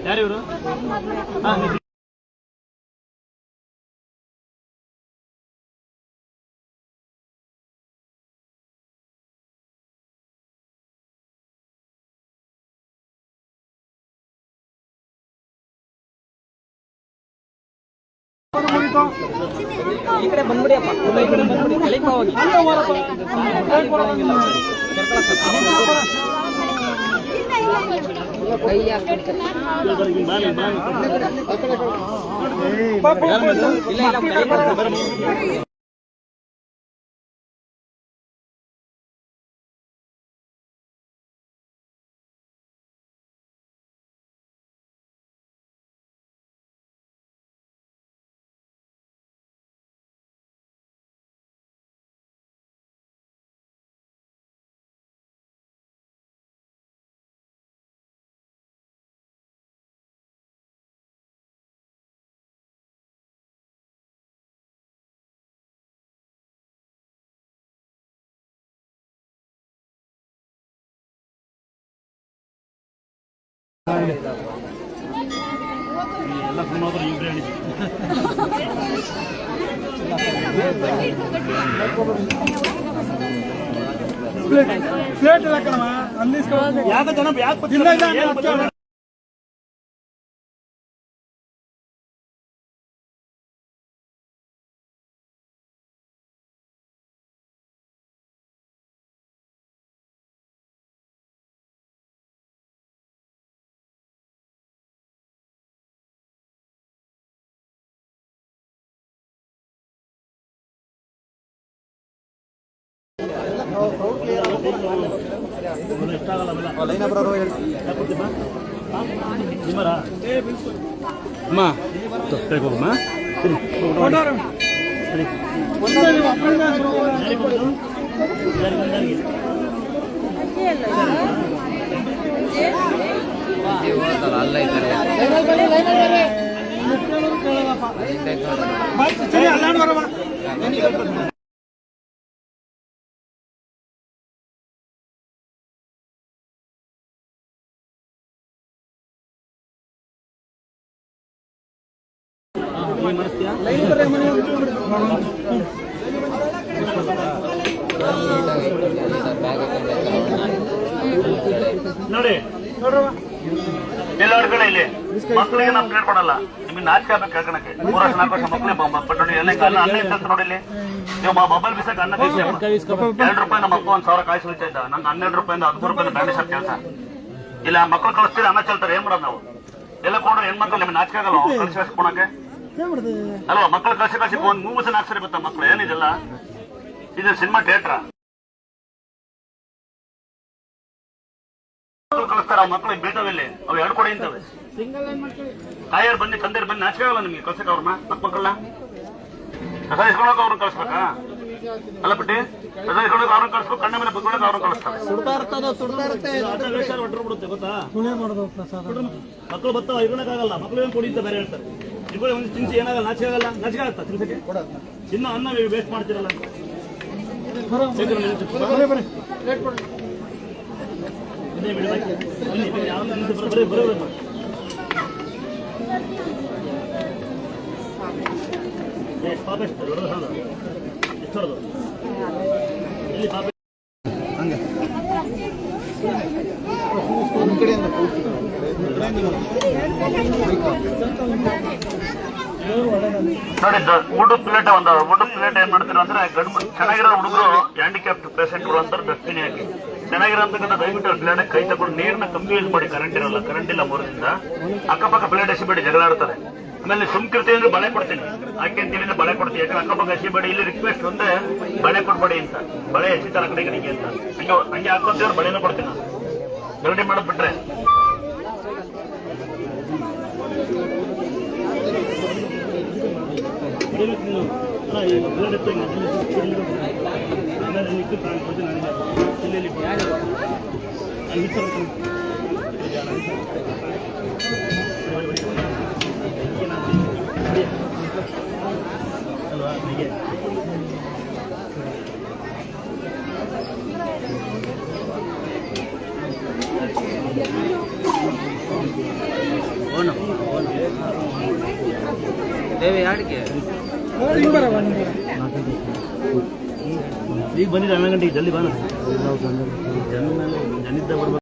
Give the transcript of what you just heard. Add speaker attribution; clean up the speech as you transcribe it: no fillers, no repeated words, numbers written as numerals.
Speaker 1: ಯಾರು ಇವರು?
Speaker 2: ಈ ಕಡೆ ಬಂದ್ಬಿಡಿ ಅಪ್ಪ, ಈ ಕಡೆ ಬಂದ್ಬಿಡಿ, ಕೆಳಗೆ ಹೋಗಿ. ಕೈ ಹಾಕ್ಬಿಡ್ತಾರೆ. ಇಲ್ಲ
Speaker 1: ಎಲ್ಲ ಸುಮಾರು ಇವ್ರೆ
Speaker 3: ಪ್ಲೇಟ್ ಎಲ್ಲ ಕಣವ ಅಂದಿಸ್ಕೊಂಡು
Speaker 1: ಯಾಕೆ ಜನ ಯಾಕೆ ನೋಡಿ ಎಲ್ಲರ ಕಡೆ ಇಲ್ಲಿ ಮಕ್ಕಳಿಗೆ ನಾವು ಪ್ಲೇಟ್ ಕೊಡಲ್ಲ. ನಿಮ್ಗೆ ನಾಚಿಕೆ ಆಗ್ಬೇಕು ಕೇಳ್ಕೊಳಕ್ಕೆ. 3 ವರ್ಷ 4 ವರ್ಷ ಮಕ್ಕಳೇ ನೋಡಿ ಎಲ್ಲ ಅನ್ನ ಇರ್ತಂತ ನೋಡಿ. ಇಲ್ಲಿ ನೀವು ಮೊಬೈಲ್ ಬಿಸಾಕ ಅನ್ನ ಬೀಸಿ 2 ರೂಪಾಯಿ ನಮ್ಮ ಅಪ್ಪ 1000 ಕಾಯಿ ಸುಳಿತಾ ಇದ್ದ. ನಂಗೆ 12 ರೂಪಾಯಿಂದ 13 ರೂಪಾಯಿಂದ ಬ್ಯಾಂಡ್ ಶಾಪ್ ಕೆಲಸ ಇಲ್ಲ. ಮಕ್ಕಳು ಕಳಿಸ್ತೀರಿ ಅನ್ನ ಚೆಲ್ತಾರೆ. ಏನ್ ಮಾಡೋದು ನಾವು? ಎಲ್ಲ ಕೊಂಡ್ರೆ ಹೆಣ್ಮಕ್ಳು ನಿಮ್ಗೆ ನಾಚಿಕೆ ಆಗಲ್ಲ ಕಳಿಸಿ ಕೊಡಕ್ಕೆ ಅಲ್ವಾ? ಮಕ್ಕಳು ಕಳಿಸಿ 3 ವರ್ಷ 4 ಸರಿ ಬರ್ತಾವ ಮಕ್ಕಳು. ಏನಿದೆಲ್ಲ ಇದು ಸಿನಿಮಾ ಥಿಯೇಟ್ರ. ಕಳಿಸ್ತಾರ ಮಕ್ಕಳಿಗೆ ಬೀಳ್ತಾವಿಲ್ಲಿ. ಅವು 2 ಕೊಡಿ ಇಂತವೆ. ತಾಯಿಯರು ಬನ್ನಿ ತಂದೆಯರು ಬನ್ನಿ. ನಾಚಿಕೆ ಆಗಲ್ಲ ನಿಮ್ಗೆ ಕಳ್ಸಕ್ಕೆ ಅವ್ರನ್ನ? ಮಕ್ಕಳನ್ನ ಕಸ ಇಸ್ಕೊಳಕ್ ಅವ್ರನ್ನ ಕಳಿಸ್ಬೇಕಾ? ಅಲ್ಲ ಬಿಟ್ಟಿ ಕಸ ಇಸ್ಕೊಳಕ್ ಅವ್ರನ್ನ ಕಳಿಸ್ಬೇಕು. ಕಣ್ಣ ಮೇಲೆ ಬಗ್ಗೊಳಕ್ ಅವ್ರನ್ನ ಕಳಿಸ್ತಾರೆ. ಒಟ್ಟರು ಬಿಡುತ್ತೆ ಗೊತ್ತಾ? ಮಕ್ಕಳು ಬರ್ತಾವ ಇರೋಕ್ಕಾಗಲ್ಲ. ಮಕ್ಕಳು ಏನು ಕೊಡಿ ಅಂತ ಬೇರೆ ಹೇಳ್ತಾರೆ. ಇಬ್ಬರು ಒಂದು ತಿನ್ಸಿ ಏನಾಗಲ್ಲ. ನಾಚಿಕೆ ಆಗಲ್ಲ? ನಾಚಿಕೆ ಆಗುತ್ತಾ ತಿನ್ಸಕ್ಕೆ? ಇನ್ನು ಅನ್ನ ವೇಸ್ಟ್ ಮಾಡ್ತಿರಲ್ಲ. ನೋಡಿ ಊಟದ ಪ್ಲೇಟ್ ಊಟದ ಪ್ಲೇಟ್ ಏನ್ ಮಾಡ್ತೀರ ಅಂದ್ರೆ ಚೆನ್ನಾಗಿರೋ ಹುಡುಗರು ಹ್ಯಾಂಡಿಕ್ಯಾಪ್ಟ್ ಪೇಷೆಂಟ್ಗಳು ಅಂತ ಡಸ್ಟ್ಬಿನ್ ಹಾಕಿ ಚೆನ್ನಾಗಿರೋಂತಕ್ಕಂಥ ದಯವಿಟ್ಟು ಪ್ಲೇಟ್ ಕೈ ತಗೊಂಡು ನೀರ್ನ ಕಮ್ಮಿ ಯೂಸ್ ಮಾಡಿ. ಕರೆಂಟ್ ಇರಲ್ಲ, ಕರೆಂಟ್ ಇಲ್ಲ 3 ದಿನದಿಂದ. ಅಕ್ಕಪಕ್ಕ ಪ್ಲೇಟ್ ಎಸಿಬೇಡಿ, ಜಗಳಾಡ್ತಾರೆ. ಆಮೇಲೆ ಸುಮ್ಕಿರ್ತೀವಿ ಅಂದ್ರೆ ಬಳೆ ಕೊಡ್ತೀನಿ. ಆಕೆ ಅಂತೀವಿ ಬಳೆ ಕೊಡ್ತೀವಿ. ಯಾಕಂದ್ರೆ ಅಕ್ಕಪಕ್ಕ ಎಸಿಬೇಡಿ. ಇಲ್ಲಿ ರಿಕ್ವೆಸ್ಟ್ ಒಂದೇ ಬಳೆ ಕೊಡ್ಬೇಡಿ ಅಂತ. ಬಳೆ ಎಸಿತಾರ ಆ ಕಡೆಗೆ ಅಂತ ಹಂಗೆ ಹಾಕೊಂತೀವ್ರೆ ಬಳೆನೂ ಕೊಡ್ತೀನಿ ನಾನು. ಗರಡಿ ಮಾಡೋದ್ ಬಿಟ್ರೆ ಅಲ್ವಾ
Speaker 2: ದೇವಿ ಯಾಡಿಗೆ
Speaker 1: ಈಗ ಬಂದಿದೆ 12 ಗಂಟೆಗೆ ಜಲ್ದಿ ಬಾನ ಜನ ಮೇಲೆ ಜನಿದ್ದ ಬರ್ಬೇಕು.